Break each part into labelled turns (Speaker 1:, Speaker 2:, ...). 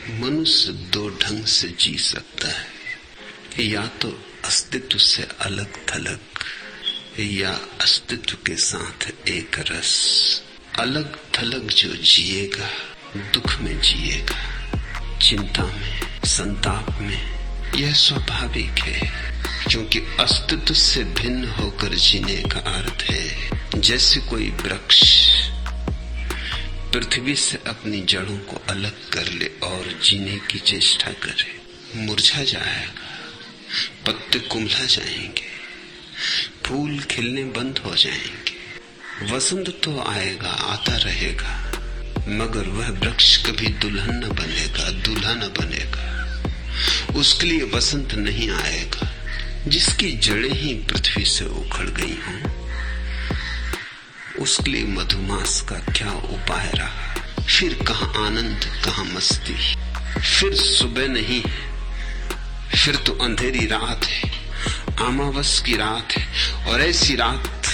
Speaker 1: मनुष्य दो ढंग से जी सकता है, या तो अस्तित्व से अलग थलग, या अस्तित्व के साथ एक रस। अलग थलग जो जिएगा दुख में जिएगा, चिंता में, संताप में। यह स्वाभाविक है, क्योंकि अस्तित्व से भिन्न होकर जीने का अर्थ है जैसे कोई वृक्ष पृथ्वी से अपनी जड़ों को अलग कर ले और जीने की चेष्टा करे। मुरझा जाएगा, पत्ते कुम्हला जाएंगे, फूल खिलने बंद हो जाएंगे। वसंत तो आएगा, आता रहेगा, मगर वह वृक्ष कभी दुल्हन न बनेगा, दूल्हा न बनेगा। उसके लिए वसंत नहीं आएगा। जिसकी जड़ें ही पृथ्वी से उखड़ गई हों, उसके लिए मधुमास का क्या उपाय रहा। फिर कहाँ आनंद, कहाँ मस्ती। फिर सुबह नहीं, फिर तो अंधेरी रात है, अमावस की रात है, और ऐसी रात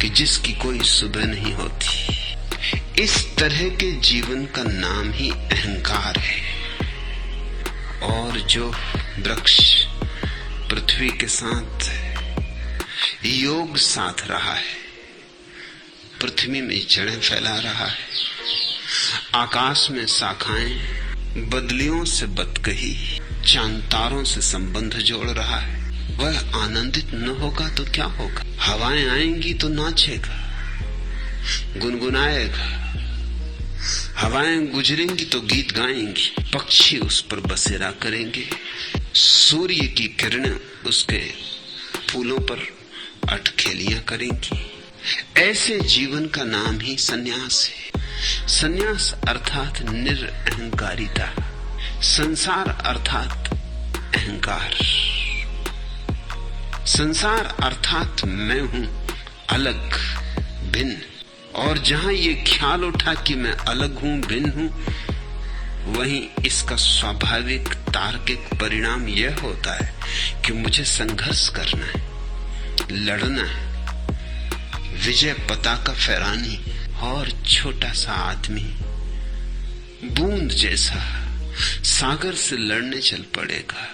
Speaker 1: कि जिसकी कोई सुबह नहीं होती। इस तरह के जीवन का नाम ही अहंकार है। और जो वृक्ष पृथ्वी के साथ योग साध रहा है, पृथ्वी में जड़ें फैला रहा है, आकाश में शाखाएं, बदलियों से बतकही, चांद तारों से संबंध जोड़ रहा है, वह आनंदित न होगा तो क्या होगा। हवाएं आएंगी तो नाचेगा, गुनगुनाएगा, हवाएं गुजरेंगी तो गीत गाएंगी, पक्षी उस पर बसेरा करेंगे, सूर्य की किरणें उसके फूलों पर अटखेलियां करेंगी। ऐसे जीवन का नाम ही सन्यास है। सन्यास अर्थात निरअहंकारिता, संसार अर्थात अहंकार। संसार अर्थात मैं हूं अलग, भिन्न। और जहां ये ख्याल उठा कि मैं अलग हूं, भिन्न हूं, वहीं इसका स्वाभाविक तार्किक परिणाम यह होता है कि मुझे संघर्ष करना है, लड़ना है। विजय पताका फहरानी। और छोटा सा आदमी बूंद जैसा सागर से लड़ने चल पड़ेगा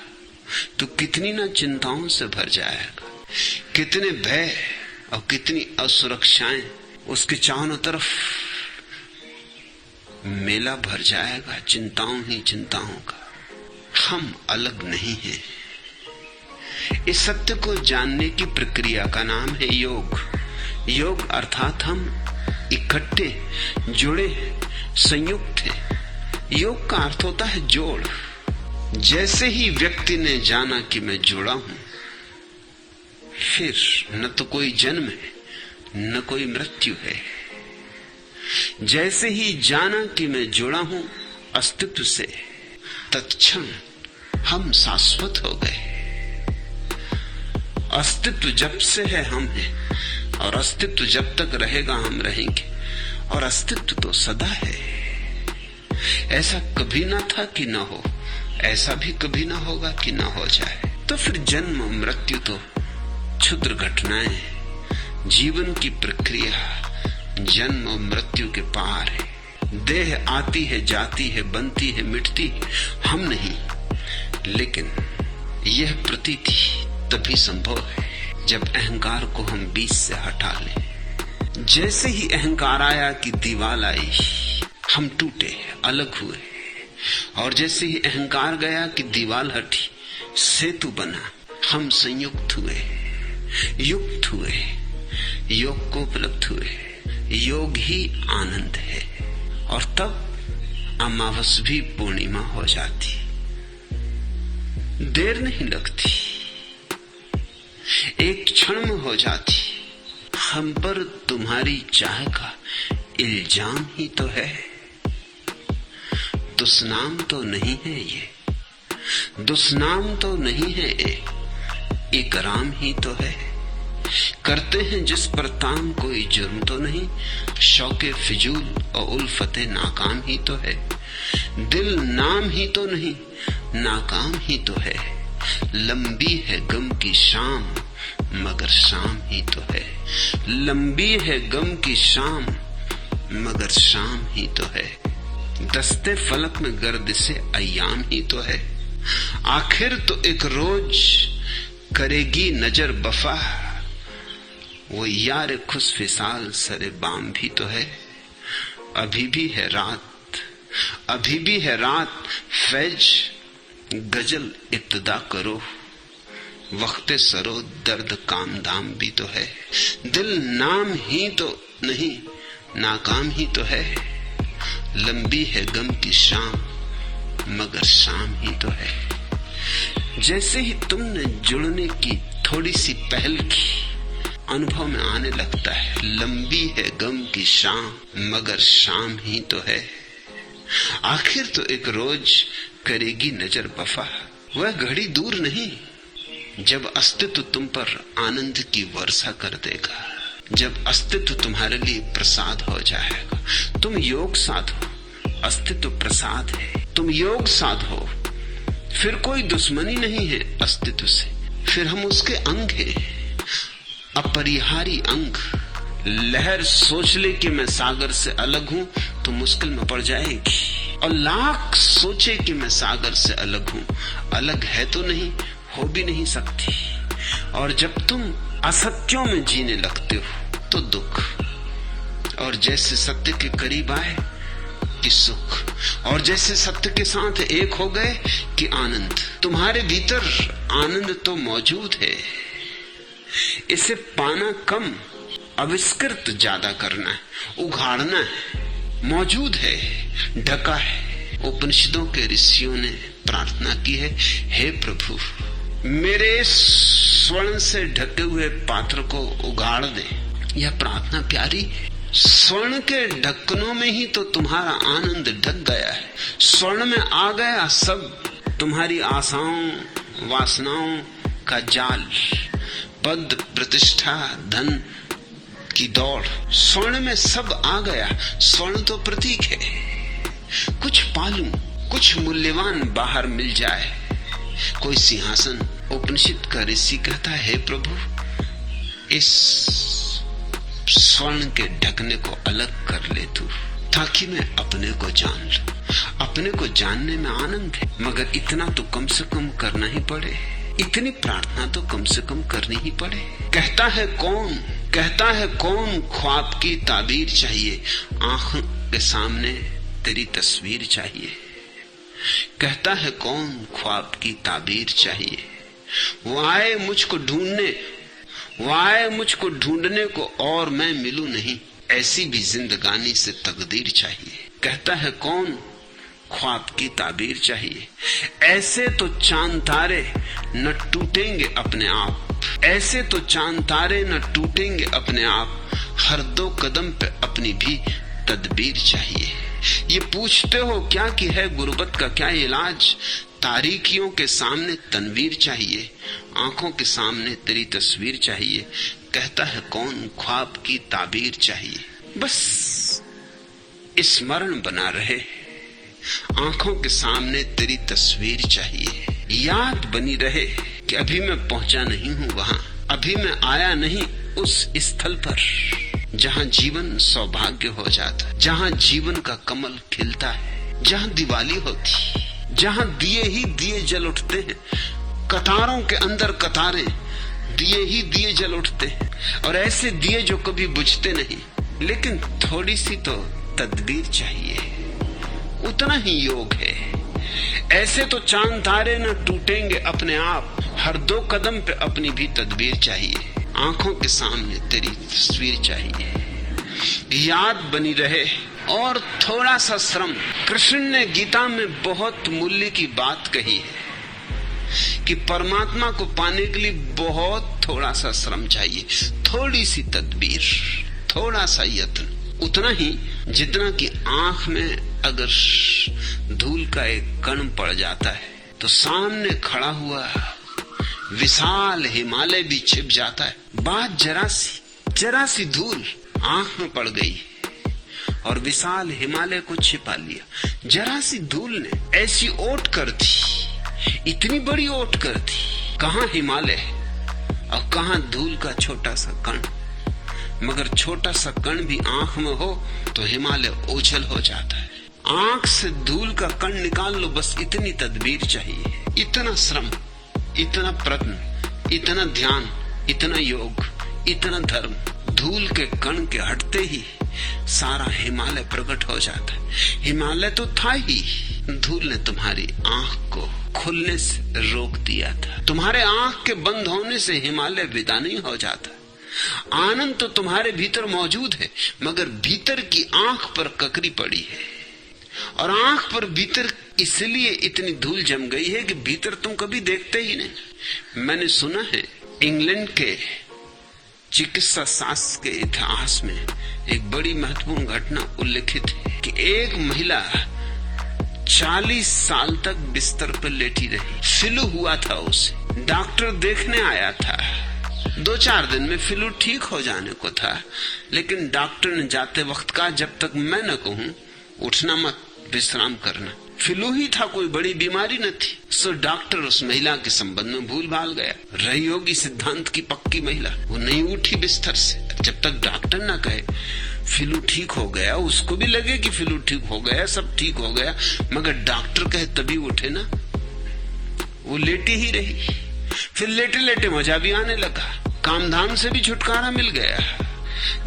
Speaker 1: तो कितनी ना चिंताओं से भर जाएगा, कितने भय और कितनी असुरक्षाएं उसके चारों तरफ मेला भर जाएगा, चिंताओं ही चिंताओं का। हम अलग नहीं हैं। इस सत्य को जानने की प्रक्रिया का नाम है योग। योग अर्थात हम इकट्ठे, जुड़े, संयुक्त हैं। योग का अर्थ होता है जोड़। जैसे ही व्यक्ति ने जाना कि मैं जुड़ा हूं, फिर न तो कोई जन्म है, न कोई मृत्यु है। जैसे ही जाना कि मैं जुड़ा हूं अस्तित्व से, तत्क्षण हम शाश्वत हो गए। अस्तित्व जब से है हम हैं, और अस्तित्व जब तक रहेगा हम रहेंगे। और अस्तित्व तो सदा है। ऐसा कभी ना था कि ना हो, ऐसा भी कभी ना होगा कि ना हो जाए। तो फिर जन्म मृत्यु तो क्षुद्र घटनाएं। जीवन की प्रक्रिया जन्म और मृत्यु के पार है। देह आती है, जाती है, बनती है, मिटती, हम नहीं। लेकिन यह प्रतीति तभी संभव है जब अहंकार को हम बीच से हटा लें। जैसे ही अहंकार आया कि दीवार आई, हम टूटे, अलग हुए। और जैसे ही अहंकार गया कि दीवार हटी, सेतु बना, हम संयुक्त हुए, युक्त हुए, योग को उपलब्ध हुए। योग ही आनंद है। और तब अमावस भी पूर्णिमा हो जाती। देर नहीं लगती, एक क्षण में हो जाती। हम पर तुम्हारी चाह का इल्जाम ही तो है, दुष्नाम तो नहीं है ये, दुष्नाम तो नहीं है ये, इकराम ही तो है। करते हैं जिस पर ताम कोई जुर्म तो नहीं, शौके फिजूल और उल्फते नाकाम ही तो है। दिल नाम ही तो नहीं, नाकाम ही तो है। लंबी है गम की शाम, मगर शाम ही तो है। लंबी है गम की शाम, मगर शाम ही तो है। दस्ते फलक में गर्द से अय्याम ही तो है। आखिर तो एक रोज करेगी नजर बफा, वो यार खुश फिसाल सरे बाम भी तो है। अभी भी है रात, अभी भी है रात, फैज गजल इब्तिदा करो। वक्ते सरो दर्द काम दाम भी तो है। दिल नाम ही तो नहीं नाकाम ही तो है। लंबी है गम की शाम मगर शाम ही तो है। जैसे ही तुमने जुड़ने की थोड़ी सी पहल की, अनुभव में आने लगता है लंबी है गम की शाम मगर शाम ही तो है। आखिर तो एक रोज करेगी नजर वफा। वह घड़ी दूर नहीं जब अस्तित्व तुम पर आनंद की वर्षा कर देगा, जब अस्तित्व तुम्हारे लिए प्रसाद हो जाएगा। तुम योग साधो, अस्तित्व प्रसाद है। तुम योग साधो, फिर कोई दुश्मनी नहीं है अस्तित्व से, फिर हम उसके अंग हैं, अपरिहारी अंग। लहर सोच ले कि मैं सागर से अलग हूं तो मुश्किल में पड़ जाएगी, और लाख सोचे कि मैं सागर से अलग हूं, अलग है तो नहीं, हो भी नहीं सकती। और जब तुम असत्यों में जीने लगते हो तो दुख, और जैसे सत्य के करीब आए कि सुख, और जैसे सत्य के साथ एक हो गए कि आनंद। तुम्हारे भीतर आनंद तो मौजूद है, इसे पाना कम, आविष्कृत ज्यादा करना है, उघाड़ना है। मौजूद है, ढका है। उपनिषदों के ऋषियों ने प्रार्थना की है, हे प्रभु मेरे स्वर्ण से ढके हुए पात्र को उगाड़ दे। यह प्रार्थना प्यारी है। स्वर्ण के ढक्कनों में ही तो तुम्हारा आनंद ढक गया है। स्वर्ण में आ गया सब, तुम्हारी आशाओं वासनाओं का जाल, पद प्रतिष्ठा धन की दौड़। स्वर्ण में सब आ गया। स्वर्ण तो प्रतीक है। कुछ पालूं, कुछ मूल्यवान बाहर मिल जाए, कोई सिंहासन। उपनिषद का ऋषि कहता है, हे प्रभु इस स्वर्ण के ढकने को अलग कर ले तू, ताकि मैं अपने को जान लूं। अपने को जानने में आनंद है, मगर इतना तो कम से कम करना ही पड़े, इतनी प्रार्थना तो कम से कम करनी ही पड़े। कहता है कौन ख्वाब की ताबीर चाहिए, आंख के सामने तेरी तस्वीर चाहिए। कहता है कौन ख्वाब की ताबीर चाहिए, वो आए मुझको ढूंढने को और मैं मिलूं नहीं, ऐसी भी जिंदगानी से तकदीर चाहिए। कहता है कौन ख्वाब की ताबीर चाहिए। ऐसे तो चांद तारे न टूटेंगे अपने आप, ऐसे तो चांद तारे न टूटेंगे अपने आप, हर दो कदम पे अपनी भी तदबीर चाहिए। ये पूछते हो क्या कि है गुर्बत का क्या इलाज, तारीकियों के सामने तनवीर चाहिए, आंखों के सामने तेरी तस्वीर चाहिए। कहता है कौन ख्वाब की ताबीर चाहिए, बस स्मरण बना रहे, आंखों के सामने तेरी तस्वीर चाहिए। याद बनी रहे कि अभी मैं पहुंचा नहीं हूं वहां, अभी मैं आया नहीं उस स्थल पर जहां जीवन सौभाग्य हो जाता है, जहां जीवन का कमल खिलता है, जहां दिवाली होती, जहां दिए ही दिए जल उठते हैं, कतारों के अंदर कतारें, दिए ही दिए जल उठते हैं, और ऐसे दिए जो कभी बुझते नहीं। लेकिन थोड़ी सी तो तदबीर चाहिए, उतना ही योग है। ऐसे तो चांद तारे न टूटेंगे अपने आप, हर दो कदम पे अपनी भी तदबीर चाहिए, आंखों के सामने तेरी तस्वीर चाहिए। याद बनी रहे और थोड़ा सा श्रम। कृष्ण ने गीता में बहुत मूल्य की बात कही है कि परमात्मा को पाने के लिए बहुत थोड़ा सा श्रम चाहिए, थोड़ी सी तदबीर, थोड़ा सा यत्न, उतना ही जितना कि आंख में अगर धूल का एक कण पड़ जाता है तो सामने खड़ा हुआ विशाल हिमालय भी छिप जाता है। बात जरा सी धूल आंख में पड़ गई और विशाल हिमालय को छिपा लिया। जरा सी धूल ने ऐसी ओट कर दी, इतनी बड़ी ओट कर दी, कहां हिमालय और कहां धूल का छोटा सा कण। मगर छोटा सा कण भी आंख में हो तो हिमालय ओझल हो जाता है। आंख से धूल का कण निकाल लो, बस इतनी तदबीर चाहिए, इतना श्रम, इतना प्रयत्न, इतना ध्यान, इतना योग, इतना धर्म। धूल के कण के हटते ही सारा हिमालय प्रकट हो जाता है। हिमालय तो था ही, धूल ने तुम्हारी आंख को खुलने से रोक दिया था। तुम्हारे आंख के बंद होने से हिमालय विदा नहीं हो जाता। आनंद तो तुम्हारे भीतर मौजूद है, मगर भीतर की आंख पर ककरी पड़ी है, और आंख पर भीतर इसलिए इतनी धूल जम गई है कि भीतर तुम कभी देखते ही नहीं। मैंने सुना है इंग्लैंड के चिकित्सा शास्त्र के इतिहास में एक बड़ी महत्वपूर्ण घटना उल्लेखित है कि एक महिला 40 साल तक बिस्तर पर लेटी रही। फ्लू हुआ था उसे, डॉक्टर देखने आया था। 2-4 दिन में फ्लू ठीक हो जाने को था, लेकिन डॉक्टर ने जाते वक्त कहा, जब तक मैं न कहूं उठना मत, विश्राम करना। फ्लू ही था, कोई बड़ी बीमारी न थी। सो डॉक्टर उस महिला के संबंध में भूल भाल गया। रही होगी सिद्धांत की पक्की महिला, वो नहीं उठी बिस्तर से जब तक डॉक्टर ना कहे फ्लू ठीक हो गया। उसको भी लगे कि फ्लू ठीक हो गया, सब ठीक हो गया, मगर डॉक्टर कहे तभी उठे ना। वो लेटी ही रही। फिर लेटे लेटे मजा भी आने लगा, काम धाम से भी छुटकारा मिल गया।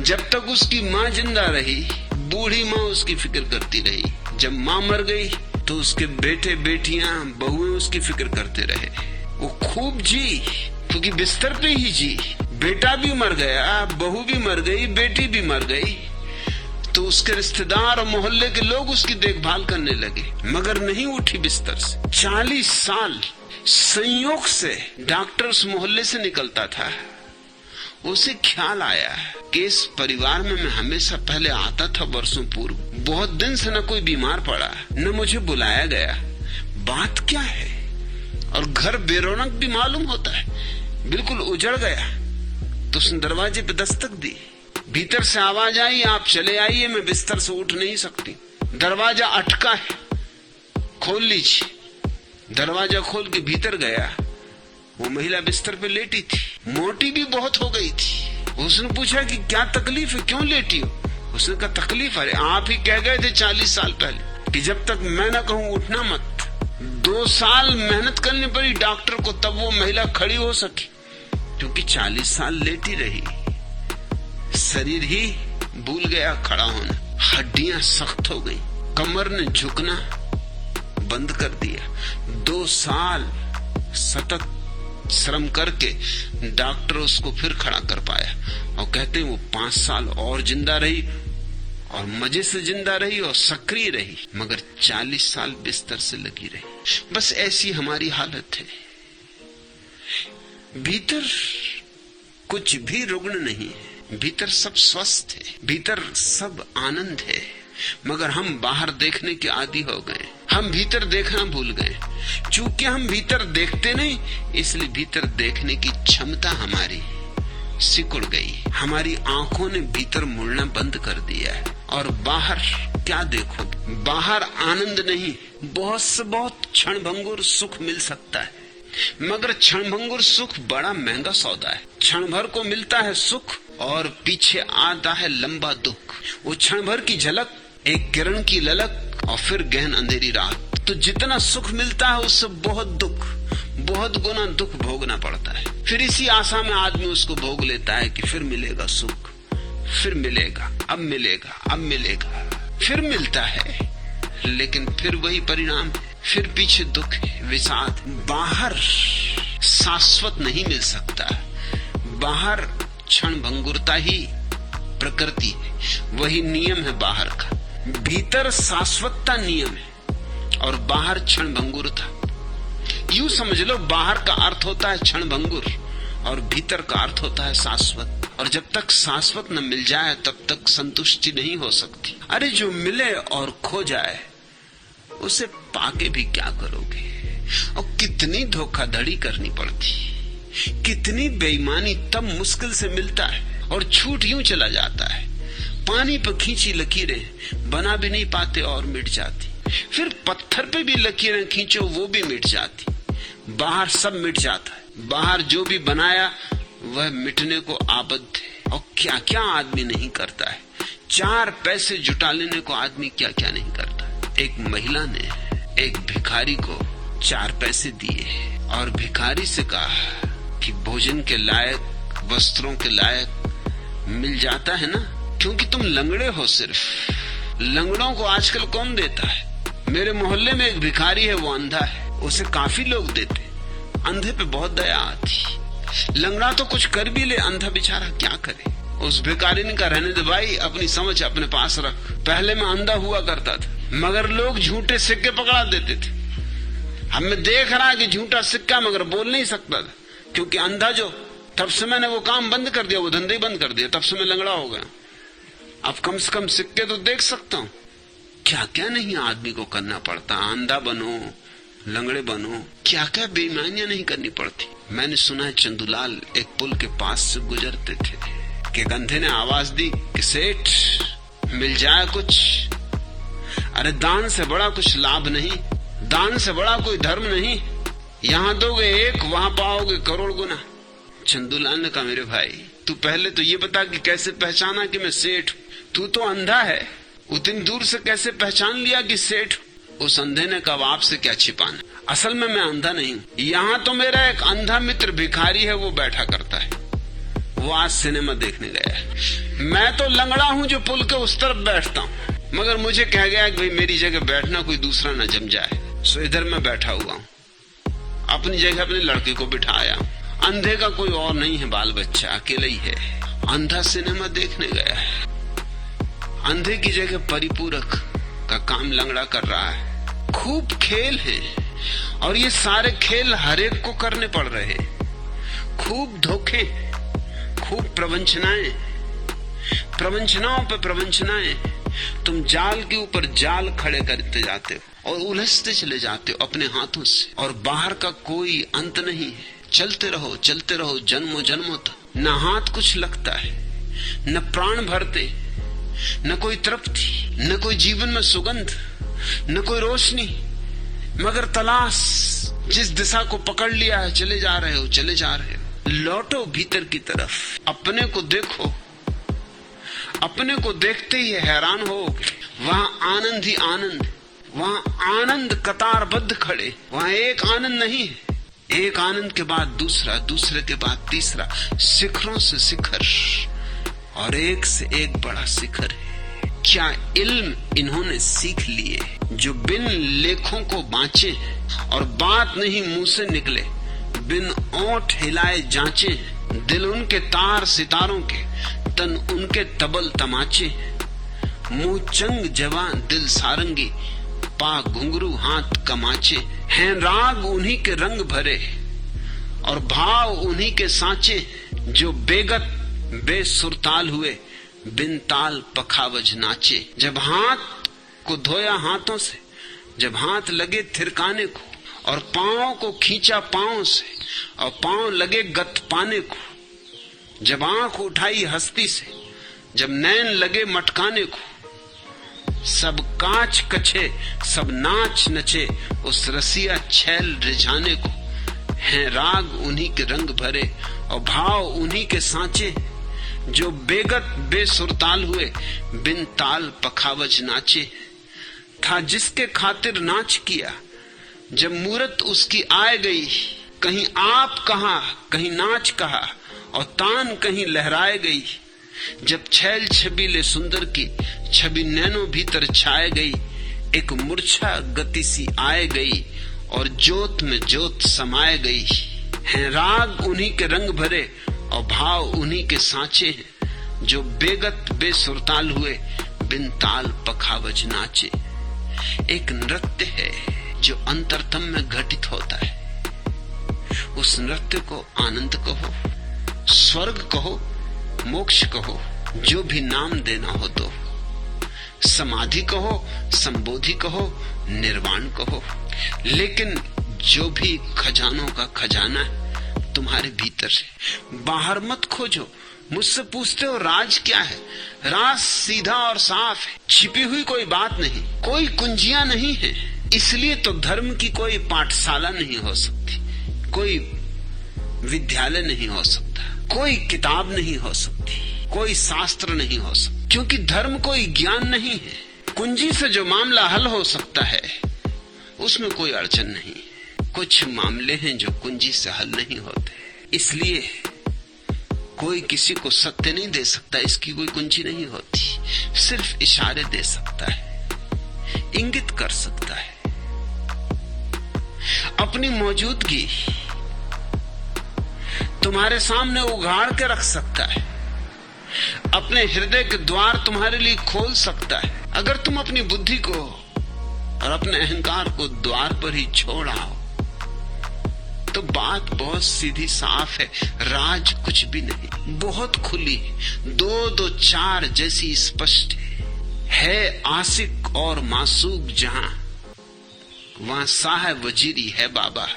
Speaker 1: जब तक उसकी माँ जिंदा रही, बूढ़ी माँ उसकी फिक्र करती रही। जब माँ मर गई तो उसके बेटे बेटियां बहुएं उसकी फिक्र करते रहे। वो खूब जी, क्योंकि बिस्तर पे ही जी। बेटा भी मर गया, बहू भी मर गई, बेटी भी मर गई, तो उसके रिश्तेदार और मोहल्ले के लोग उसकी देखभाल करने लगे, मगर नहीं उठी बिस्तर से। 40 साल संयोग से डॉक्टर उस मोहल्ले से निकलता था। उसे ख्याल आया कि इस परिवार में मैं हमेशा पहले आता था वर्षों पूर्व। बहुत दिन से न कोई बीमार पड़ा, न मुझे बुलाया गया, बात क्या है? और घर बेरौनक भी मालूम होता है, बिल्कुल उजड़ गया। तो उसने दरवाजे पे दस्तक दी। भीतर से आवाज आई, आप चले आइए, मैं बिस्तर से उठ नहीं सकती। दरवाजा अटका है, खोल लीजिए। दरवाजा खोल के भीतर गया। वो महिला बिस्तर पे लेटी थी, मोटी भी बहुत हो गई थी। उसने पूछा कि क्या तकलीफ है, क्यों लेटी हो? उसने कहा तकलीफ, अरे आप ही कह गए थे 40 साल पहले कि जब तक मैं ना कहूं उठना मत। 2 साल मेहनत करनी पड़ी डॉक्टर को, तब वो महिला खड़ी हो सकी, क्योंकि 40 साल लेटी रही। शरीर ही भूल गया खड़ा होना, हड्डियां सख्त हो गई, कमर ने झुकना बंद कर दिया। 2 साल सतत श्रम करके डॉक्टर उसको फिर खड़ा कर पाया। और कहते हैं वो 5 साल और जिंदा रही, और मजे से जिंदा रही और सक्रिय रही, मगर 40 साल बिस्तर से लगी रही। बस ऐसी हमारी हालत है। भीतर कुछ भी रुग्ण नहीं है, भीतर सब स्वस्थ है, भीतर सब आनंद है, मगर हम बाहर देखने के आदी हो गए। हम भीतर देखना भूल गए। चूंकि हम भीतर देखते नहीं, इसलिए भीतर देखने की क्षमता हमारी सिकुड़ गई। हमारी आंखों ने भीतर मुड़ना बंद कर दिया है। और बाहर क्या देखो, बाहर आनंद नहीं, बहुत से बहुत क्षणभंगुर सुख मिल सकता है, मगर क्षणभंगुर सुख बड़ा महंगा सौदा है। क्षण भर को मिलता है सुख और पीछे आता है लंबा दुख। वो क्षण भर की झलक, एक किरण की ललक, और फिर गहन अंधेरी रात। तो जितना सुख मिलता है उससे बहुत दुख, बहुत गुना दुख भोगना पड़ता है। फिर इसी आशा में आदमी उसको भोग लेता है कि फिर मिलेगा सुख, फिर मिलेगा, अब मिलेगा, अब मिलेगा, फिर मिलता है, लेकिन फिर वही परिणाम, फिर पीछे दुख है, विषाद। बाहर शाश्वत नहीं मिल सकता, बाहर क्षणभंगुरता ही प्रकृति है, वही नियम है बाहर का। भीतर शाश्वतता नियम है और बाहर क्षणभंगुरता। यूं समझ लो, बाहर का अर्थ होता है क्षणभंगुर और भीतर का अर्थ होता है शाश्वत। और जब तक शाश्वत न मिल जाए तब तक संतुष्टि नहीं हो सकती। अरे जो मिले और खो जाए उसे पाके भी क्या करोगे? और कितनी धोखाधड़ी करनी पड़ती, कितनी बेईमानी तब मुश्किल से मिलता है और छूट यूं चला जाता है। पानी पर खींची लकीरें बना भी नहीं पाते और मिट जाती, फिर पत्थर पे भी लकीरें खींचो वो भी मिट जाती। बाहर सब मिट जाता है, बाहर जो भी बनाया वह मिटने को आबद्ध है। और क्या क्या आदमी नहीं करता है, 4 पैसे जुटा लेने को आदमी क्या क्या नहीं करता। एक महिला ने एक भिखारी को 4 पैसे दिए और भिखारी से कहा कि भोजन के लायक, वस्त्रों के लायक मिल जाता है ना, क्योंकि तुम लंगड़े हो। सिर्फ लंगड़ों को आजकल कौन देता है? मेरे मोहल्ले में एक भिखारी है, वो अंधा है, उसे काफी लोग देते। अंधे पे बहुत दया आती। लंगड़ा तो कुछ कर भी ले, अंधा बेचारा क्या करे। उस भिखारी ने कहा, रहने दे भाई, अपनी समझ अपने पास रख। पहले मैं अंधा हुआ करता था, मगर लोग झूठे सिक्के पकड़ा देते थे। अब मैं देख रहा कि झूठा सिक्का, मगर बोल नहीं सकता था क्योंकि अंधा जो। तब से मैंने वो काम बंद कर दिया, वो धंधे बंद कर दिया। तब से मैं लंगड़ा हो गया। अब कम से कम सिक्के तो देख सकता हूँ। क्या क्या नहीं आदमी को करना पड़ता। अंधा बनो, लंगड़े बनो, क्या क्या बेईमानियां नहीं करनी पड़ती। मैंने सुना है चंदूलाल एक पुल के पास से गुजरते थे कि अंधे ने आवाज दी कि सेठ मिल जाए कुछ। अरे दान से बड़ा कुछ लाभ नहीं, दान से बड़ा कोई धर्म नहीं। यहाँ दोगे 1, वहां पाओगे करोड़ गुना। चंदूलाल ने कहा, मेरे भाई तू पहले तो ये बता कि कैसे पहचाना कि मैं सेठ हूं। तू तो अंधा है, उतनी दूर से कैसे पहचान लिया कि सेठ? उस अंधे ने कहा, आपसे क्या छिपाना, असल में मैं अंधा नहीं हूं। यहाँ तो मेरा एक अंधा मित्र भिखारी है, वो बैठा करता है। वो आज सिनेमा देखने गया है। मैं तो लंगड़ा हूं जो पुल के उस तरफ बैठता हूं, मगर मुझे कह गया कि भाई मेरी जगह बैठना, कोई दूसरा न जम जाए। सो इधर मैं बैठा हुआ हूं, अपनी जगह अपने लड़के को बिठाया। अंधे का कोई और नहीं है, बाल बच्चा अकेला ही है। अंधा सिनेमा देखने गया है। अंधे की जगह परिपूरक का काम लंगड़ा कर रहा है। खूब खेल है और ये सारे खेल हर एक को करने पड़ रहे। खूब धोखे, खूब प्रवंचनाएं, प्रवंचनाओं पे प्रवंचनाएं। तुम जाल के ऊपर जाल खड़े करते जाते हो और उलझते चले जाते हो अपने हाथों से, और बाहर का कोई अंत नहीं है। चलते रहो जन्मों जन्मों तक। न हाथ कुछ लगता है, न प्राण भरते, न कोई तृप्ति, न कोई जीवन में सुगंध, न कोई रोशनी, मगर तलाश। जिस दिशा को पकड़ लिया है चले जा रहे हो। लौटो भीतर की तरफ, अपने को देखो। अपने को देखते ही हैरान होगे। वहां आनंद ही आनंद, वहां आनंद कतारबद्ध खड़े। वहां एक आनंद नहीं है, एक आनंद के बाद दूसरा, दूसरे के बाद तीसरा, शिखरों से शिखर और एक से एक बड़ा शिखर है। क्या इल्म इन्होंने सीख लिए जो बिन लेखों को बांचे, और बात नहीं मुंह से निकले, बिन ओंठ हिलाए जांचे। दिल उनके तार सितारों के, तन उनके तबल तमाचे। मुंह चंग जवान दिल सारंगी, पा घुंघरू हाथ कमाचे। हैं राग उन्हीं के रंग भरे और भाव उन्हीं के सांचे। जो बेगत बेसुरताल हुए, बिन ताल पखावज नाचे। जब हाथ को धोया हाथों से, जब हाथ लगे थिरकाने को, और पांव को खींचा पांव से, और पांव लगे गत पाने को। जब आंख उठाई हस्ती से, जब नैन लगे मटकाने को। सब कांच कछे, सब नाच नचे, उस रसिया छैल रिझाने को। हैं राग उन्हीं के रंग भरे और भाव उन्हीं के सांचे। जो बेगत बेसुरताल हुए, बिन ताल पखावज नाचे। था जिसके खातिर नाच किया, जब मूरत उसकी आए गई। कहीं आप कहा, कहीं नाच कहा, और तान कहीं लहराए गई। जब छैल छबीले सुंदर की छवि नैनो भीतर छाए गई। एक मूर्छा गति सी आए गई, और जोत में जोत समाये गई। हैं राग उन्हीं के रंग भरे और भाव उन्हीं के सांचे हैं। जो बेगत बेसुरताल हुए, बिन ताल पखावज नाचे। एक नृत्य है जो अंतरतम में घटित होता है। उस नृत्य को आनंद कहो, स्वर्ग कहो, मोक्ष कहो, जो भी नाम देना हो दो। समाधि कहो, संबोधि कहो, निर्वाण कहो, लेकिन जो भी खजानों का खजाना है तुम्हारे भीतर है। बाहर मत खोजो। मुझसे पूछते हो राज क्या है? राज सीधा और साफ है, छिपी हुई कोई बात नहीं, कोई कुंजियां नहीं है। इसलिए तो धर्म की कोई पाठशाला नहीं हो सकती, कोई विद्यालय नहीं हो सकता, कोई किताब नहीं हो सकती, कोई शास्त्र नहीं हो सकता, क्योंकि धर्म कोई ज्ञान नहीं है। कुंजी से जो मामला हल हो सकता है उसमें कोई अड़चन नहीं। कुछ मामले हैं जो कुंजी से हल नहीं होते, इसलिए कोई किसी को सत्य नहीं दे सकता, इसकी कोई कुंजी नहीं होती। सिर्फ इशारे दे सकता है, इंगित कर सकता है। अपनी मौजूदगी तुम्हारे सामने उघाड़ के रख सकता है, अपने हृदय के द्वार तुम्हारे लिए खोल सकता है। अगर तुम अपनी बुद्धि को और अपने अहंकार को द्वार पर ही छोड़ आओ तो बात बहुत सीधी साफ है, राज कुछ भी नहीं, बहुत खुली, 2-2 4 जैसी स्पष्ट है। आशिक और मासूक जहां, वहां साहब वजीरी है बाबा।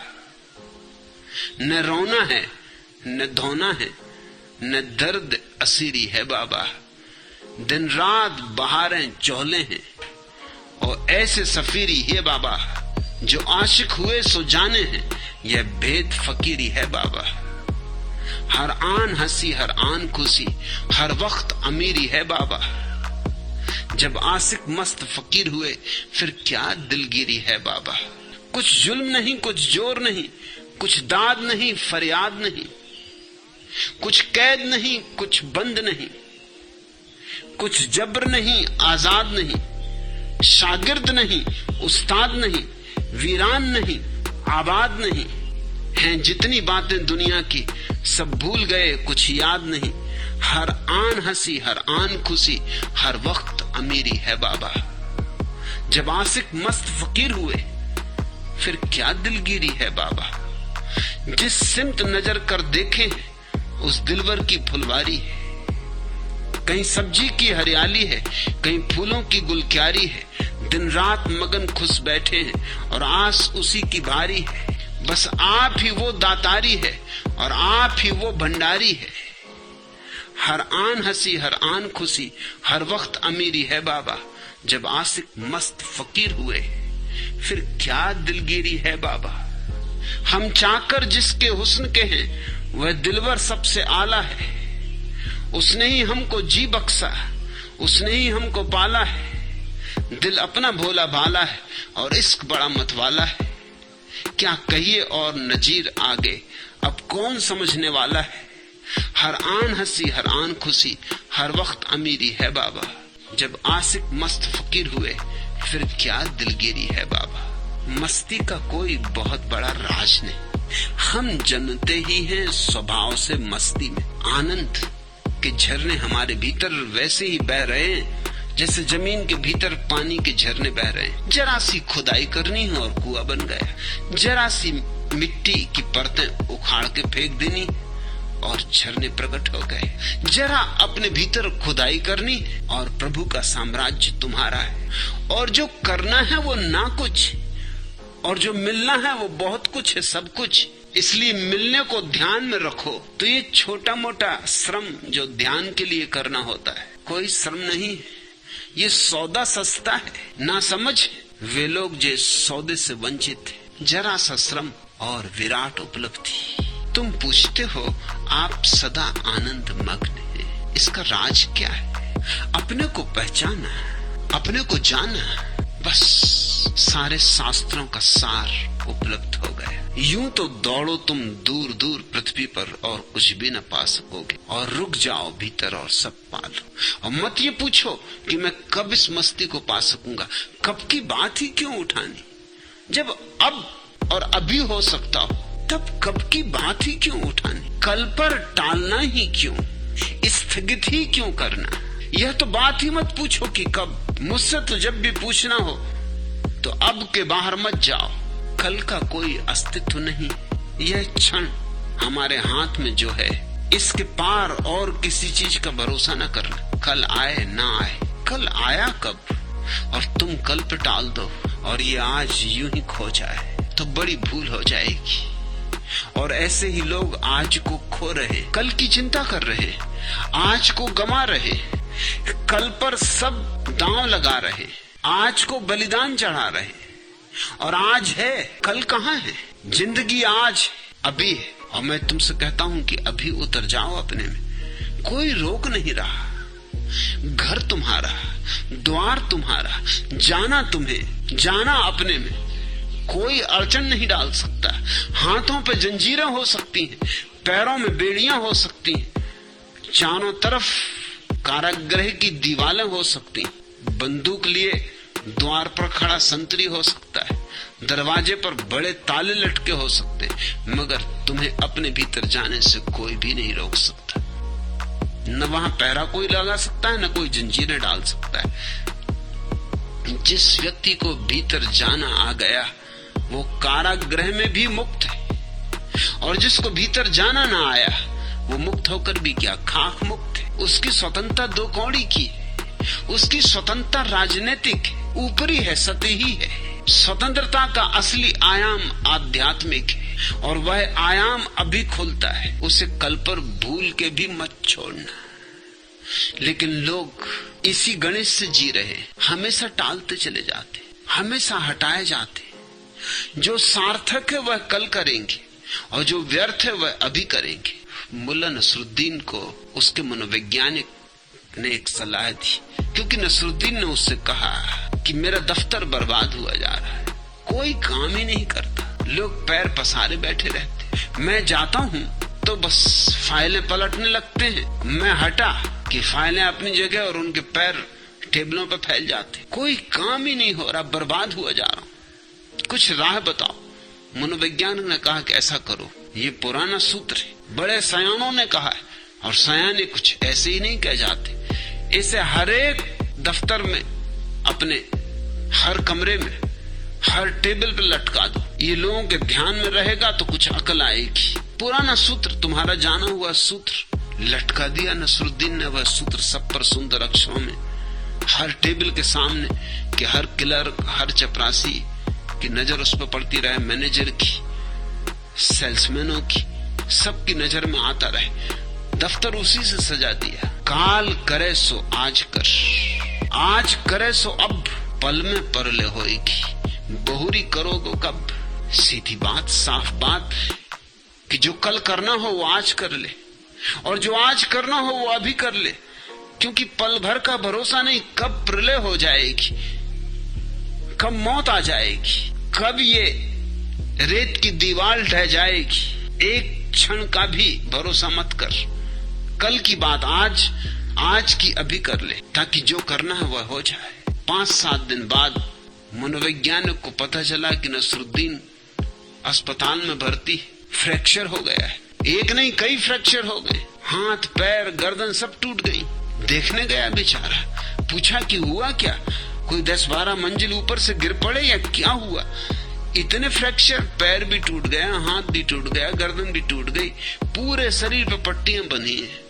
Speaker 1: न रोना है, न धोना है, न दर्द असीरी है बाबा। दिन रात बहारें चौले हैं और ऐसे सफीरी है बाबा। जो आशिक हुए सो जाने हैं, यह भेद फकीरी है बाबा। हर आन हंसी, हर आन खुशी, हर वक्त अमीरी है बाबा। जब आशिक मस्त फकीर हुए फिर क्या दिलगिरी है बाबा। कुछ जुल्म नहीं, कुछ जोर नहीं, कुछ दाद नहीं, फरियाद नहीं, कुछ कैद नहीं, कुछ बंद नहीं, कुछ जबर नहीं, आजाद नहीं, शागिर्द नहीं, उस्ताद नहीं, वीरान नहीं, आबाद नहीं। हैं जितनी बातें दुनिया की सब भूल गए, कुछ याद नहीं। हर आन हंसी, हर आन खुशी, हर वक्त अमीरी है बाबा। जब आशिक मस्त फकीर हुए फिर क्या दिलगिरी है बाबा। जिस सिमत नजर कर देखे उस दिलवर की फुलवारी है। कहीं सब्जी की हरियाली है, कहीं फूलों की गुलक्यारी है। दिन रात मगन खुश बैठे हैं और आस उसी की बारी है। बस आप ही वो दातारी है और आप ही वो भंडारी है। हर आन हंसी, हर आन खुशी, हर वक्त अमीरी है बाबा। जब आशिक मस्त फकीर हुए फिर क्या दिलगिरी है बाबा। हम चाकर जिसके हुस्न के हैं वह दिलवर सबसे आला है। उसने ही हमको जी बख्शा, उसने ही हमको पाला है। दिल अपना भोला भाला है और इश्क बड़ा मतवाला है। क्या कहिए और नजीर आगे, अब कौन समझने वाला है। हर आन हंसी, हर आन खुशी, हर वक्त अमीरी है बाबा। जब आशिक मस्त फकीर हुए फिर क्या दिलगिरी है बाबा। मस्ती का कोई बहुत बड़ा राज नहीं, हम जन्मते ही हैं स्वभाव से मस्ती में। आनंद के झरने हमारे भीतर वैसे ही बह रहे हैं जैसे जमीन के भीतर पानी के झरने बह रहे हैं। जरा सी खुदाई करनी है और कुआं बन गया। जरा सी मिट्टी की परतें उखाड़ के फेंक देनी और झरने प्रकट हो गए। जरा अपने भीतर खुदाई करनी और प्रभु का साम्राज्य तुम्हारा है। और जो करना है वो ना कुछ, और जो मिलना है वो बहुत कुछ है, सब कुछ। इसलिए मिलने को ध्यान में रखो। तो ये छोटा मोटा श्रम जो ध्यान के लिए करना होता है कोई श्रम नहीं है। ये सौदा सस्ता है। ना समझ वे लोग जो सौदे से वंचित थे। जरा सा श्रम और विराट उपलब्धि। तुम पूछते हो आप सदा आनंद मग्न हैं, इसका राज क्या है। अपने को पहचाना, अपने को जाना, बस सारे शास्त्रों का सार उपलब्ध हो गया। यूं तो दौड़ो तुम दूर दूर पृथ्वी पर और कुछ भी न पा सकोगे, और रुक जाओ भीतर और सब पालो। और मत ये पूछो कि मैं कब इस मस्ती को पा सकूंगा। कब की बात ही क्यों उठानी, जब अब और अभी हो सकता हो तब कब की बात ही क्यों उठानी। कल पर टालना ही क्यों, स्थगित ही क्यों करना। यह तो बात ही मत पूछो कि कब। मुझसे तो जब भी पूछना हो तो अब के बाहर मत जाओ। कल का कोई अस्तित्व नहीं। यह क्षण हमारे हाथ में जो है, इसके पार और किसी चीज का भरोसा न करना। कल आए ना आए, कल आया कब, और तुम कल पे टाल दो और ये आज यूं ही खो जाए तो बड़ी भूल हो जाएगी। और ऐसे ही लोग आज को खो रहे, कल की चिंता कर रहे, आज को गंवा रहे, कल पर सब दांव लगा रहे, आज को बलिदान चढ़ा रहे। और आज है, कल कहाँ है। जिंदगी आज अभी है। और मैं तुमसे कहता हूं कि अभी उतर जाओ अपने में, कोई रोक नहीं रहा। घर तुम्हारा, द्वार तुम्हारा, जाना तुम्हें, जाना अपने में कोई अड़चन नहीं डाल सकता। हाथों पे जंजीरें हो सकती हैं, पैरों में बेड़ियां हो सकती हैं, चारों तरफ कारागृह की दीवारें हो सकती हैं, बंदूक लिए द्वार पर खड़ा संतरी हो सकता है, दरवाजे पर बड़े ताले लटके हो सकते हैं, मगर तुम्हें अपने भीतर जाने से कोई भी नहीं रोक सकता। न वहां पहरा कोई लगा सकता है, न कोई जंजीरें डाल सकता है। जिस व्यक्ति को भीतर जाना आ गया वो कारागृह में भी मुक्त है, और जिसको भीतर जाना ना आया वो मुक्त होकर भी क्या, खाक मुक्त है। उसकी स्वतंत्रता दो कौड़ी की है, उसकी स्वतंत्रता राजनीतिक है, ऊपरी है, सतही है। स्वतंत्रता का असली आयाम आध्यात्मिक है, और वह आयाम अभी खुलता है, उसे कल पर भूल के भी मत छोड़ना। लेकिन लोग इसी गणित से जी रहे, हमेशा टालते चले जाते, हमेशा हटाए जाते। जो सार्थक है वह कल करेंगे, और जो व्यर्थ है वह अभी करेंगे। मुल्ला नसरुद्दीन को उसके मनोवैज्ञानिक ने एक सलाह दी, क्योंकि नसरुद्दीन ने उससे कहा कि मेरा दफ्तर बर्बाद हुआ जा रहा है, कोई काम ही नहीं करता, लोग पैर पसारे बैठे रहते। मैं जाता हूँ तो बस फाइलें पलटने लगते हैं, मैं हटा कि फाइलें अपनी जगह और उनके पैर टेबलों पर फैल जाते, कोई काम ही नहीं हो रहा, बर्बाद हुआ जा रहा हूँ, कुछ राह बताओ। मनोवैज्ञानिक ने कहा कि ऐसा करो, ये पुराना सूत्र है, बड़े सयानों ने कहा है, और सयाने कुछ ऐसे ही नहीं कह जाते। इसे हर एक दफ्तर में, अपने हर कमरे में, हर टेबल पे लटका दो, ये लोगों के ध्यान में रहेगा तो कुछ अकल आएगी। पुराना सूत्र, तुम्हारा जाना हुआ सूत्र। लटका दिया नसरुद्दीन ने वह सूत्र सब पर सुंदर अक्षरों में, हर टेबल के सामने, कि हर क्लर्क, हर चपरासी की नजर उस पर पड़ती रहे, मैनेजर की, सेल्समैनों की, सबकी नजर में आता रहे। दफ्तर उसी से सजा दिया। काल करे सो आज कर, आज करे सो अब, पल में परले होएगी, बहुरी करोगे कब। सीधी बात, साफ बात, कि जो कल करना हो वो आज कर ले, और जो आज करना हो वो अभी कर ले, क्योंकि पल भर का भरोसा नहीं, कब प्रलय हो जाएगी, कब मौत आ जाएगी, कब ये रेत की दीवार ढह जाएगी। एक क्षण का भी भरोसा मत कर, कल की बात आज, आज की अभी कर ले, ताकि जो करना है वह हो जाए। 5-7 दिन बाद मनोवैज्ञानिक को पता चला कि नसरुद्दीन अस्पताल में भर्ती, फ्रैक्चर हो गया है। एक नहीं, कई फ्रैक्चर हो गए, हाथ पैर गर्दन सब टूट गई। देखने गया बेचारा, पूछा कि हुआ क्या, कोई 10-12 मंजिल ऊपर से गिर पड़े या क्या हुआ। इतने फ्रैक्चर, पैर भी टूट गया, हाथ भी टूट गया, गर्दन भी टूट गई, पूरे शरीर पे पट्टियां बंधी हैं,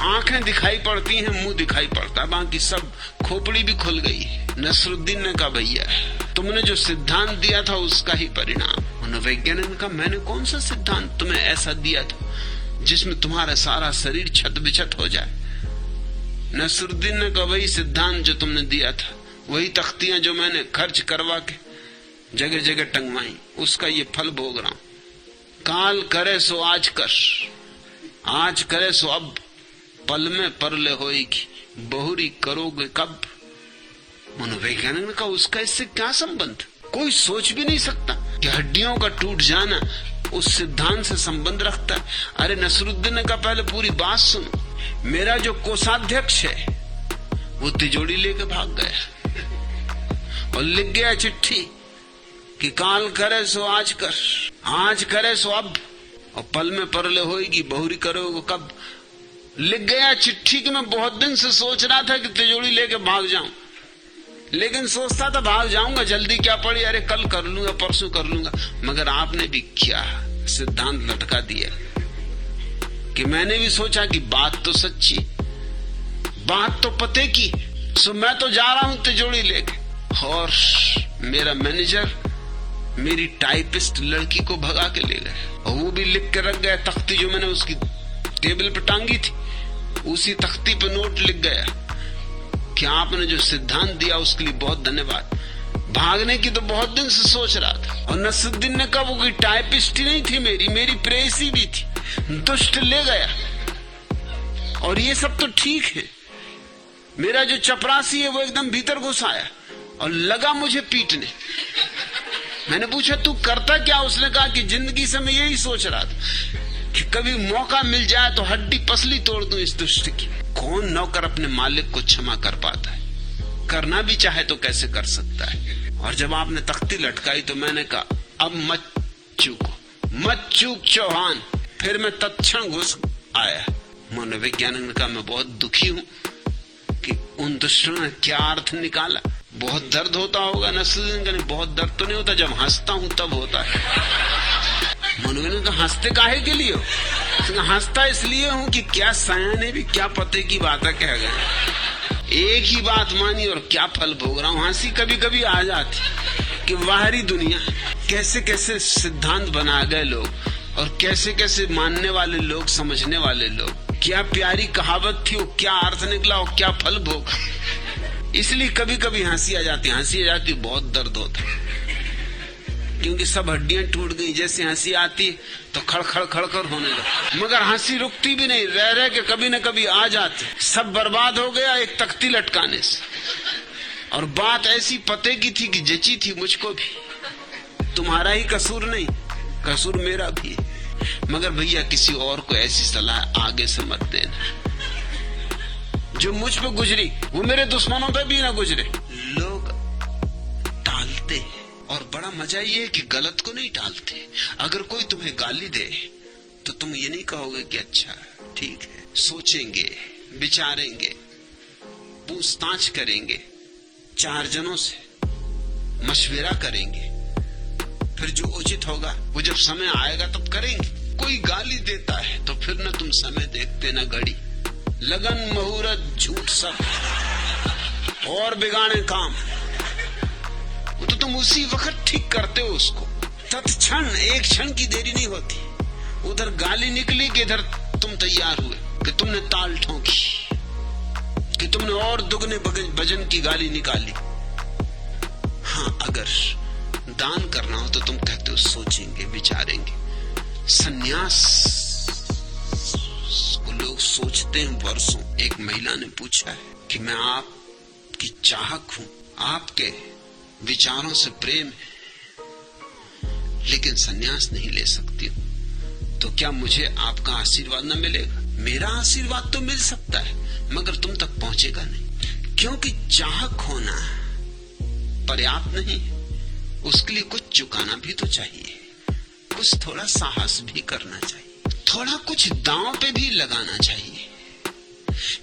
Speaker 1: आंखें दिखाई पड़ती हैं, मुंह दिखाई पड़ता, बाकी सब, खोपड़ी भी खुल गई। नसरुद्दीन ने कहा भैया तुमने जो सिद्धांत दिया था उसका ही परिणाम। मनोवैज्ञानिक ने कहा मैंने कौन सा सिद्धांत तुम्हें ऐसा दिया था जिसमें तुम्हारा सारा शरीर छत बिछत हो जाए। नसरुद्दीन ने कहा वही सिद्धांत जो तुमने दिया था, वही तख्तियां जो मैंने खर्च करवा के जगह जगह टंगवाई, उसका ये फल भोग रहा हूं। काल करे सो आज कर, आज करे सो अब, पल में परले होएगी, बहुरी करोगे कब। मनोवैज्ञानिक ने कहा उसका इससे क्या संबंध, कोई सोच भी नहीं सकता कि हड्डियों का टूट जाना उस सिद्धांत से संबंध रखता है। अरे नसरुद्दीन ने कहा पहले पूरी बात सुनो, मेरा जो कोषाध्यक्ष है वो तिजोरी लेके भाग गया और लिख गया चिट्ठी कि काल करे सो आज कर, आज करे सो अब, और पल में परले होएगी, बहुरी करोगे कब। लिख गया चिट्ठी कि मैं बहुत दिन से सोच रहा था कि तिजोरी लेके भाग जाऊं, लेकिन सोचता था भाग जाऊंगा, जल्दी क्या पड़ी, अरे कल कर लूंगा, परसों कर लूंगा। मगर आपने भी क्या सिद्धांत लटका दिया कि मैंने भी सोचा कि बात तो सच्ची, बात तो पते की, सो मैं तो जा रहा हूं तिजोरी लेके। और मेरा मैनेजर मेरी टाइपिस्ट लड़की को भगा के ले गए, और वो भी लिख के रख गया, तख्ती जो मैंने उसकी टेबल पे टांगी थी उसी तख्ती पे नोट लिख गया कि आपने जो सिद्धांत दिया उसके लिए बहुत धन्यवाद। भागने की तो बहुत दिन से सोच रहा था। और नसरुद्दीन ने कहा वो कोई टाइपिस्ट ही नहीं थी, मेरी प्रेयसी भी थी, दुष्ट ले गया और ये सब तो ठीक है। मेरा जो चपरासी है वो एकदम भीतर घुस आया और लगा मुझे पीटने। मैंने पूछा तू करता क्या? उसने कहा कि जिंदगी से मैं यही सोच रहा था कि कभी मौका मिल जाए तो हड्डी पसली तोड़ दूं इस दुष्ट की। कौन नौकर अपने मालिक को क्षमा कर पाता है? करना भी चाहे तो कैसे कर सकता है? और जब आपने तख्ती लटकाई तो मैंने कहा अब मत चूक चौहान। फिर मैं तत्क्षण घुस आया। मनोवैज्ञानिक ने कहा मैं बहुत दुखी हूं कि उन दुष्टों ने क्या अर्थ निकाला। बहुत दर्द होता होगा। नस्ल बहुत दर्द तो नहीं होता, जब हंसता हूं तब होता है। मनोवैज्ञानिक ने कहा हंसते काहे के लिए हो? हंसता इसलिए हूं कि क्या सयाने भी क्या पते की बातें कह गए। एक ही बात मानी और क्या फल भोग रहा हूं। हंसी कभी कभी आ जाती कि बाहरी दुनिया कैसे कैसे सिद्धांत बना गए लोग, और कैसे कैसे मानने वाले लोग, समझने वाले लोग। क्या प्यारी कहावत थी, वो क्या अर्थ निकला और क्या फल भोग। इसलिए कभी कभी हंसी आ जाती, बहुत दर्द होता है क्योंकि सब हड्डियां टूट गई। जैसे हंसी आती तो खड़खड़ होने लगा, मगर हंसी रुकती भी नहीं, रह रह के कभी न कभी आ जाती। सब बर्बाद हो गया एक तख्ती लटकाने से। और बात ऐसी पते की थी कि जची थी मुझको भी। तुम्हारा ही कसूर नहीं, कसूर मेरा भी है। मगर भैया किसी और को ऐसी सलाह आगे से मत देना। जो मुझ पे गुजरी वो मेरे दुश्मनों पे भी ना गुजरे। लोग टालते हैं, और बड़ा मजा ये है कि गलत को नहीं टालते। अगर कोई तुम्हें गाली दे तो तुम ये नहीं कहोगे कि अच्छा ठीक है, सोचेंगे, विचारेंगे, पूछताछ करेंगे, 4 जनों से मशविरा करेंगे, फिर जो उचित होगा वो जब समय आएगा तब करेंगे। कोई गाली देता है तो फिर न तुम समय देखते न घड़ी, लगन मुहूर्त झूठ सब और बिगाड़े काम, वो तो तुम उसी वक्त ठीक करते हो उसको। तत्क्षण, एक क्षण की देरी नहीं होती। उधर गाली निकली कि इधर तुम तैयार हुए कि तुमने ताल ठोकी, कि तुमने और दुगने भजन की गाली निकाली। हाँ, अगर दान करना हो तो तुम कहते हो सोचेंगे, विचारेंगे। सन्यास को लोग सोचते हैं वर्षों। एक महिला ने पूछा है कि मैं आपकी चाहक हूं, आपके विचारों से प्रेम है, लेकिन सन्यास नहीं ले सकती हूं, तो क्या मुझे आपका आशीर्वाद न मिलेगा? मेरा आशीर्वाद तो मिल सकता है मगर तुम तक पहुंचेगा नहीं, क्योंकि चाहक होना पर्याप्त नहीं है। उसके लिए कुछ चुकाना भी तो चाहिए, कुछ थोड़ा साहस भी करना चाहिए, थोड़ा कुछ दांव पे भी लगाना चाहिए।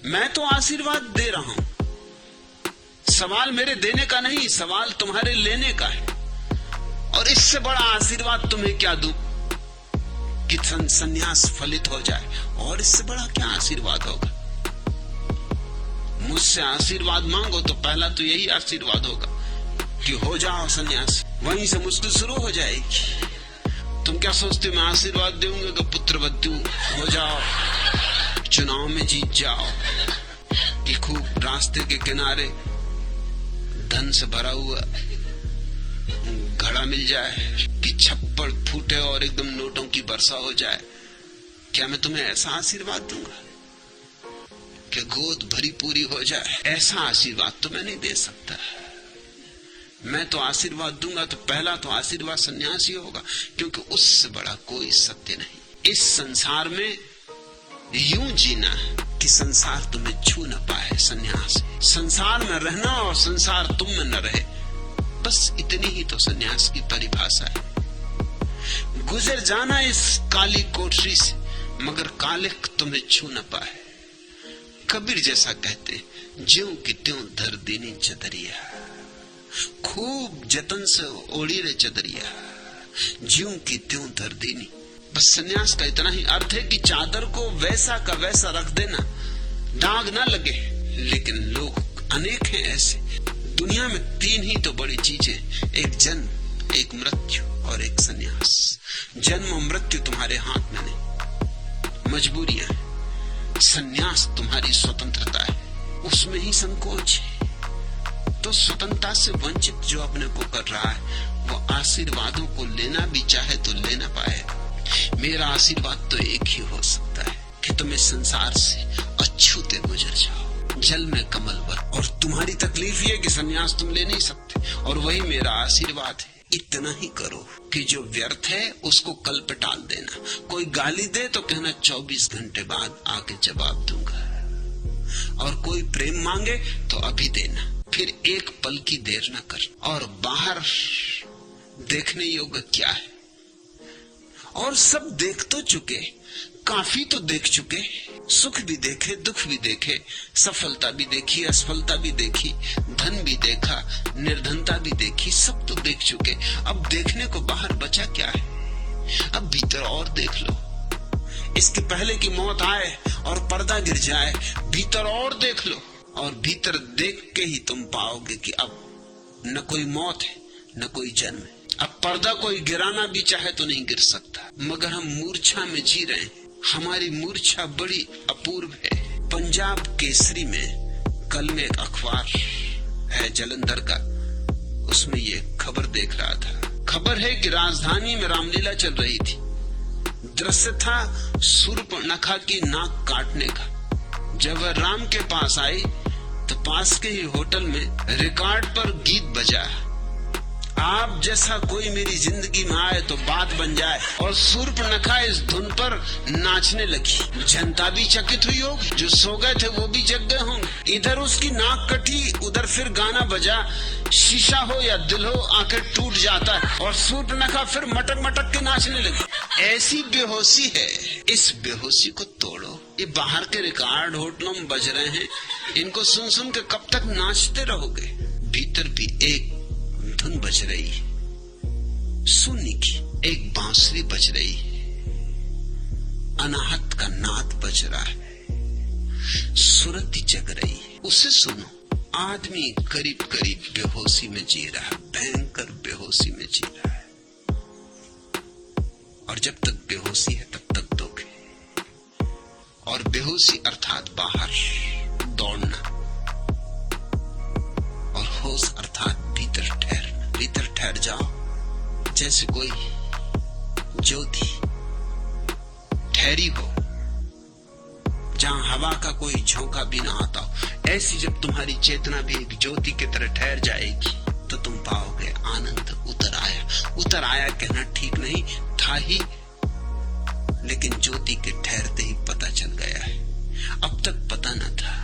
Speaker 1: मैं तो आशीर्वाद दे रहा हूं, सवाल मेरे देने का नहीं, सवाल तुम्हारे लेने का है। और इससे बड़ा आशीर्वाद तुम्हें क्या दूं कि संन्यास फलित हो जाए, और इससे बड़ा क्या आशीर्वाद होगा? मुझसे आशीर्वाद मांगो तो पहला तो यही आशीर्वाद होगा कि हो जाओ सन्यास, वहीं से मुश्किल शुरू हो जाएगी। तुम क्या सोचते हो मैं आशीर्वाद दूंगा कि पुत्रवधू हो जाओ, चुनाव में जीत जाओ, कि खूब रास्ते के किनारे धन से भरा हुआ घड़ा मिल जाए, कि छप्पड़ फूटे और एकदम नोटों की वर्षा हो जाए? क्या मैं तुम्हें ऐसा आशीर्वाद दूंगा कि गोद भरी पूरी हो जाए? ऐसा आशीर्वाद तो मैं नहीं दे सकता। मैं तो आशीर्वाद दूंगा तो पहला तो आशीर्वाद सन्यास ही होगा, क्योंकि उससे बड़ा कोई सत्य नहीं। इस संसार में यूं जीना कि संसार तुम्हें छू न पाए, सन्यास। संसार में रहना और संसार तुम में न रहे, बस इतनी ही तो सन्यास की परिभाषा है। गुजर जाना इस काली कोठरी से, मगर कालिक तुम्हें छू न पाए। कबीर जैसा कहते, ज्यों की त्यों धर दीनी चदरिया, खूब जतन से ओढ़ी रे चदरिया, ज्यों की त्यों धर दीनी। बस सन्यास का इतना ही अर्थ है कि चादर को वैसा का वैसा रख देना, दाग ना लगे। लेकिन लोग अनेक हैं ऐसे। दुनिया में 3 ही तो बड़ी चीजें, एक जन्म, एक मृत्यु और एक सन्यास। जन्म और मृत्यु तुम्हारे हाथ में नहीं, मजबूरियां। सन्यास तुम्हारी स्वतंत्रता है, उसमें ही संकोच है। तो स्वतंत्रता से वंचित जो अपने को कर रहा है, वो आशीर्वादों को लेना भी चाहे तो ले ना पाए। मेरा आशीर्वाद तो एक ही हो सकता है कि तुम इस संसार से छूते गुजर जाओ, जल में कमलवत। और तुम्हारी तकलीफ ये कि संन्यास तुम ले नहीं सकते, और वही मेरा आशीर्वाद है। इतना ही करो कि जो व्यर्थ है उसको कल पे टाल देना। कोई गाली दे तो कहना 24 घंटे बाद आके जवाब दूंगा, और कोई प्रेम मांगे तो अभी देना, फिर एक पल की देर न कर। और बाहर देखने योग्य क्या है? और सब देख तो चुके, काफी तो देख चुके, सुख भी देखे, दुख भी देखे, सफलता भी देखी, असफलता भी देखी, धन भी देखा, निर्धनता भी देखी, सब तो देख चुके। अब देखने को बाहर बचा क्या है? अब भीतर और देख लो। इसके पहले कि मौत आए और पर्दा गिर जाए, भीतर और देख लो। और भीतर देख के ही तुम पाओगे कि अब न कोई मौत है न कोई जन्म है। अब पर्दा कोई गिराना भी चाहे तो नहीं गिर सकता, मगर हम मूर्छा में जी रहे हैं। हमारी मूर्छा बड़ी अपूर्व है। पंजाब केसरी में कल में एक अखबार है जलंधर का, उसमें ये खबर देख रहा था। खबर है कि राजधानी में रामलीला चल रही थी। दृश्य था शूर्पणखा की नाक काटने का। जब वह राम के पास आई तो पास के ही होटल में रिकॉर्ड पर गीत बजा, आप जैसा कोई मेरी जिंदगी में आए तो बात बन जाए। और शूर्पणखा इस धुन पर नाचने लगी। जनता भी चकित हुई होगी, जो सो गए थे वो भी जग गए होंगे। इधर उसकी नाक कटी, उधर फिर गाना बजा। शीशा हो या दिल हो, आंखें टूट जाता है। और शूर्पणखा फिर मटक मटक के नाचने लगी। ऐसी बेहोशी है, इस बेहोशी को तोड़ो। ये बाहर के रिकॉर्ड होटलों में बज रहे हैं, इनको सुन सुन के कब तक नाचते रहोगे? भीतर भी एक धुन बज रही है, सुन्नी की एक बांसुरी बज रही है, अनाहत का नाद बज रहा है, सुरती जग रही है, उसे सुनो। आदमी करीब करीब बेहोशी में जी रहा है, भयंकर बेहोशी में जी रहा है। और जब तक बेहोशी है तब तक दुख है। और बेहोशी अर्थात बाहर दौड़ना, और होश अर्थात भीतर ठहरना। भीतर ठहर जाओ, जैसे कोई ज्योति ठहरी हो जहां हवा का कोई झोंका भी ना आता हो। ऐसी जब तुम्हारी चेतना भी एक ज्योति की तरह ठहर जाएगी तो तुम पाओगे आनंद उतर आया। उतर आया कहना ठीक नहीं था ही, लेकिन ज्योति के ठहरते ही पता चल गया है। अब तक पता न था।